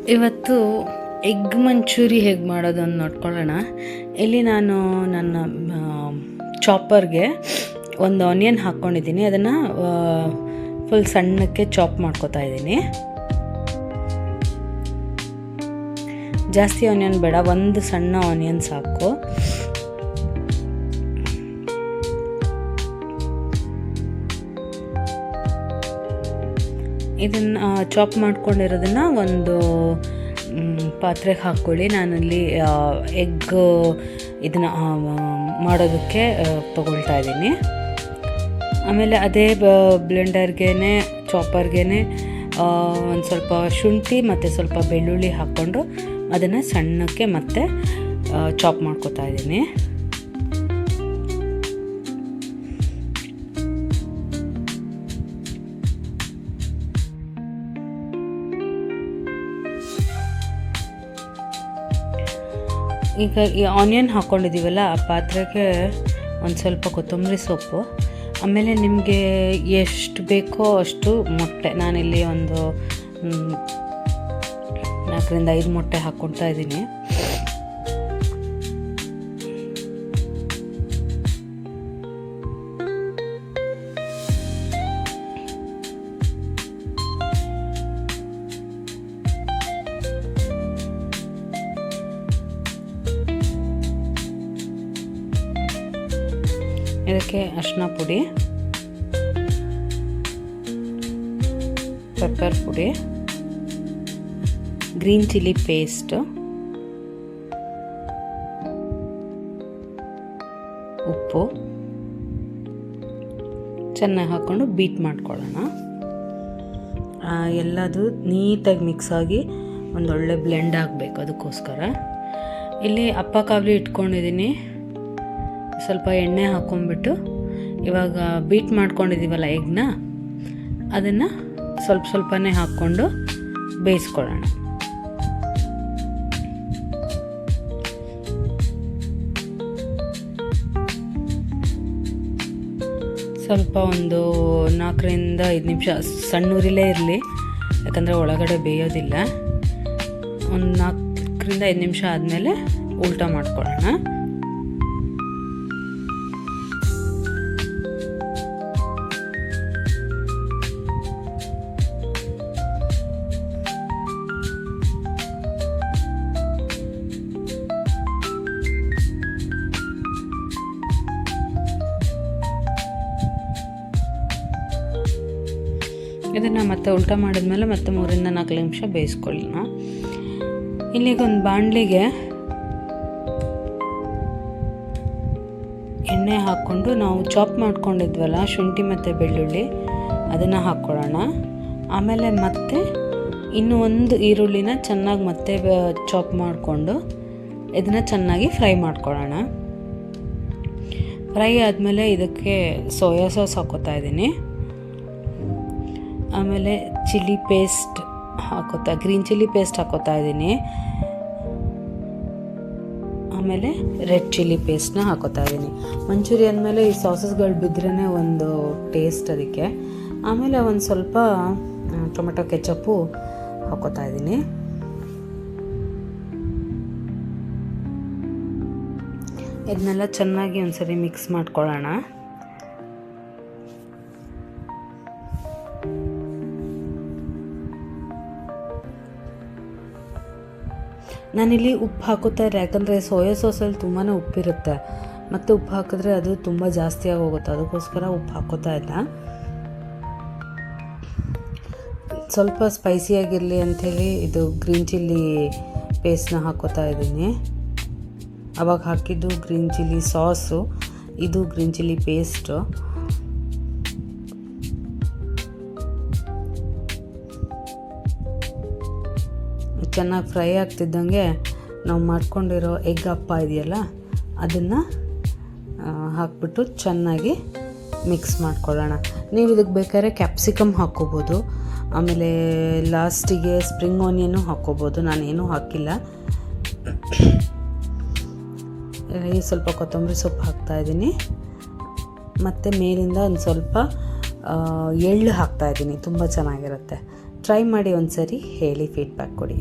ಇವತ್ತು ಎಗ್ ಮಂಚೂರಿ ಹೇಗೆ ಮಾಡೋದು ಅಂತ ನೋಡ್ಕೊಳ್ಳೋಣ. ಇಲ್ಲಿ ನಾನು ನನ್ನ ಚಾಪರ್ಗೆ ಒಂದು ಆನಿಯನ್ ಹಾಕ್ಕೊಂಡಿದ್ದೀನಿ. ಅದನ್ನು ಫುಲ್ ಸಣ್ಣಕ್ಕೆ ಚಾಪ್ ಮಾಡ್ಕೊತಾ ಇದ್ದೀನಿ. ಜಾಸ್ತಿ ಆನಿಯನ್ ಬೇಡ, ಒಂದು ಸಣ್ಣ ಆನಿಯನ್ ಸಾಕು. ಇದನ್ನು ಚಾಪ್ ಮಾಡ್ಕೊಂಡಿರೋದನ್ನು ಒಂದು ಪಾತ್ರೆಗೆ ಹಾಕ್ಕೊಳ್ಳಿ. ನಾನಲ್ಲಿ ಎಗ್ ಇದನ್ನು ಮಾಡೋದಕ್ಕೆ ತೊಗೊಳ್ತಾ ಇದ್ದೀನಿ. ಆಮೇಲೆ ಅದೇ ಬ್ಲೆಂಡರ್ಗೆ ಚಾಪರ್ಗೆ ಒಂದು ಸ್ವಲ್ಪ ಶುಂಠಿ ಮತ್ತು ಸ್ವಲ್ಪ ಬೆಳ್ಳುಳ್ಳಿ ಹಾಕ್ಕೊಂಡು ಅದನ್ನು ಸಣ್ಣಕ್ಕೆ ಮತ್ತೆ ಚಾಪ್ ಮಾಡ್ಕೊತಾ ಇದ್ದೀನಿ. ಈಗ ಈ ಆನಿಯನ್ ಹಾಕ್ಕೊಂಡಿದ್ದೀವಲ್ಲ, ಆ ಪಾತ್ರೆಗೆ ಒಂದು ಸ್ವಲ್ಪ ಕೊತ್ತಂಬರಿ ಸೊಪ್ಪು, ಆಮೇಲೆ ನಿಮಗೆ ಎಷ್ಟು ಬೇಕೋ ಅಷ್ಟು ಮೊಟ್ಟೆ, ನಾನಿಲ್ಲಿ ಒಂದು 4ರಿಂದ 5 ಮೊಟ್ಟೆ ಹಾಕ್ಕೊಳ್ತಾ ಇದ್ದೀನಿ. ಇದಕ್ಕೆ ಅರಿಶಿನ ಪುಡಿ, ಪೆಪ್ಪರ್ ಪುಡಿ, ಗ್ರೀನ್ ಚಿಲ್ಲಿ ಪೇಸ್ಟ್, ಉಪ್ಪು ಚೆನ್ನಾಗಿ ಹಾಕ್ಕೊಂಡು ಬೀಟ್ ಮಾಡ್ಕೊಳ್ಳೋಣ. ಎಲ್ಲದು ನೀಟಾಗಿ ಮಿಕ್ಸ್ ಆಗಿ ಒಂದೊಳ್ಳೆ ಬ್ಲೆಂಡ್ ಆಗಬೇಕು. ಅದಕ್ಕೋಸ್ಕರ ಇಲ್ಲಿ ಅಪ್ಪ ಕಾವಲಿ ಇಟ್ಕೊಂಡಿದ್ದೀನಿ. ಸ್ವಲ್ಪ ಎಣ್ಣೆ ಹಾಕ್ಕೊಂಡ್ಬಿಟ್ಟು ಇವಾಗ ಬೀಟ್ ಮಾಡ್ಕೊಂಡಿದ್ದೀವಲ್ಲ ಎಗ್ನ, ಅದನ್ನು ಸ್ವಲ್ಪನೇ ಹಾಕ್ಕೊಂಡು ಬೇಯಿಸ್ಕೊಳ್ಳೋಣ. ಸ್ವಲ್ಪ ಒಂದು 4ರಿಂದ 5 ನಿಮಿಷ ಸಣ್ಣೂರಿಲೇ ಇರಲಿ, ಯಾಕಂದರೆ ಒಳಗಡೆ ಬೇಯೋದಿಲ್ಲ. ಒಂದು 4ರಿಂದ 5 ನಿಮಿಷ ಆದಮೇಲೆ ಉಲ್ಟಾ ಮಾಡ್ಕೊಳ್ಳೋಣ. ಇದನ್ನು ಮತ್ತೆ ಉಲ್ಟಾ ಮಾಡಿದ್ಮೇಲೆ ಮತ್ತೆ 3ರಿಂದ 4 ನಿಮಿಷ ಬೇಯಿಸ್ಕೊಳ್ಳೋಣ. ಇಲ್ಲಿಗೆ ಒಂದು ಬಾಣಲಿಗೆ ಎಣ್ಣೆ ಹಾಕ್ಕೊಂಡು ನಾವು ಚಾಪ್ ಮಾಡ್ಕೊಂಡಿದ್ವಲ್ಲ ಶುಂಠಿ ಮತ್ತು ಬೆಳ್ಳುಳ್ಳಿ, ಅದನ್ನು ಹಾಕ್ಕೊಳ್ಳೋಣ. ಆಮೇಲೆ ಮತ್ತೆ ಇನ್ನೂ ಒಂದು ಈರುಳ್ಳಿನ ಚೆನ್ನಾಗಿ ಮತ್ತೆ ಚಾಪ್ ಮಾಡಿಕೊಂಡು ಇದನ್ನು ಚೆನ್ನಾಗಿ ಫ್ರೈ ಮಾಡ್ಕೊಳ್ಳೋಣ. ಫ್ರೈ ಆದಮೇಲೆ ಇದಕ್ಕೆ ಸೋಯಾ ಸಾಸ್ ಹಾಕ್ಕೋತಾ ಇದ್ದೀನಿ. ಆಮೇಲೆ chilli paste green chilli paste ಹಾಕ್ಕೋತಾ ಇದ್ದೀನಿ. ಆಮೇಲೆ ರೆಡ್ ಚಿಲ್ಲಿ ಪೇಸ್ಟ್ನ ಹಾಕ್ಕೋತಾ ಇದ್ದೀನಿ. ಮಂಚೂರಿ ಅಂದಮೇಲೆ ಈ ಸಾಸಸ್ಗಳು ಬಿದ್ರೇ ಒಂದು ಟೇಸ್ಟ್ ಅದಕ್ಕೆ. ಆಮೇಲೆ ಒಂದು ಸ್ವಲ್ಪ ಟೊಮೆಟೊ ಕೆಚಪ್ಪು ಹಾಕ್ಕೋತಾ ಇದ್ದೀನಿ. ಇದನ್ನೆಲ್ಲ ಚೆನ್ನಾಗಿ ಒಂದ್ಸರಿ ಮಿಕ್ಸ್ ಮಾಡ್ಕೊಳ್ಳೋಣ. ನಾನಿಲ್ಲಿ ಉಪ್ಪು ಹಾಕುತ್ತಾ ಇದ್ದೆ, ಯಾಕಂದರೆ ಸೋಯಾ ಸಾಸಲ್ಲಿ ತುಂಬಾ ಉಪ್ಪಿರುತ್ತೆ, ಮತ್ತು ಉಪ್ಪು ಹಾಕಿದ್ರೆ ಅದು ತುಂಬ ಜಾಸ್ತಿ ಆಗೋಗುತ್ತೆ. ಅದಕ್ಕೋಸ್ಕರ ಉಪ್ಪು ಹಾಕೋತಾ ಇಲ್ಲ. ಸ್ವಲ್ಪ ಸ್ಪೈಸಿಯಾಗಿರಲಿ ಅಂಥೇಳಿ ಇದು ಗ್ರೀನ್ ಚಿಲ್ಲಿ ಪೇಸ್ಟ್ನ ಹಾಕೋತಾ ಇದ್ದೀನಿ. ಆವಾಗ ಹಾಕಿದ್ದು ಗ್ರೀನ್ ಚಿಲ್ಲಿ ಸಾಸು, ಇದು ಗ್ರೀನ್ ಚಿಲ್ಲಿ ಪೇಸ್ಟು. ಚೆನ್ನಾಗಿ ಫ್ರೈ ಆಗ್ತಿದ್ದಂಗೆ ನಾವು ಮಾಡ್ಕೊಂಡಿರೋ ಎಗ್ ಅಪ್ಪ ಇದೆಯಲ್ಲ, ಅದನ್ನು ಹಾಕ್ಬಿಟ್ಟು ಚೆನ್ನಾಗಿ ಮಿಕ್ಸ್ ಮಾಡ್ಕೊಳ್ಳೋಣ. ನೀವು ಇದಕ್ಕೆ ಬೇಕಾದ್ರೆ ಕ್ಯಾಪ್ಸಿಕಮ್ ಹಾಕ್ಕೋಬೋದು, ಆಮೇಲೆ ಲಾಸ್ಟಿಗೆ ಸ್ಪ್ರಿಂಗ್ ಆನಿಯನ್ನು ಹಾಕ್ಕೋಬೋದು. ನಾನೇನೂ ಹಾಕಿಲ್ಲ. ಸ್ವಲ್ಪ ಕೊತ್ತಂಬರಿ ಸೊಪ್ಪು ಹಾಕ್ತಾಯಿದ್ದೀನಿ, ಮತ್ತು ಮೇಲಿಂದ ಒಂದು ಸ್ವಲ್ಪ ಎಳ್ಳು ಹಾಕ್ತಾಯಿದ್ದೀನಿ. ತುಂಬ ಚೆನ್ನಾಗಿರುತ್ತೆ. ಟ್ರೈ ಮಾಡಿ ಒಂದು ಸರಿ, ಹೇಳಿ ಫೀಡ್ಬ್ಯಾಕ್ ಕೊಡಿ.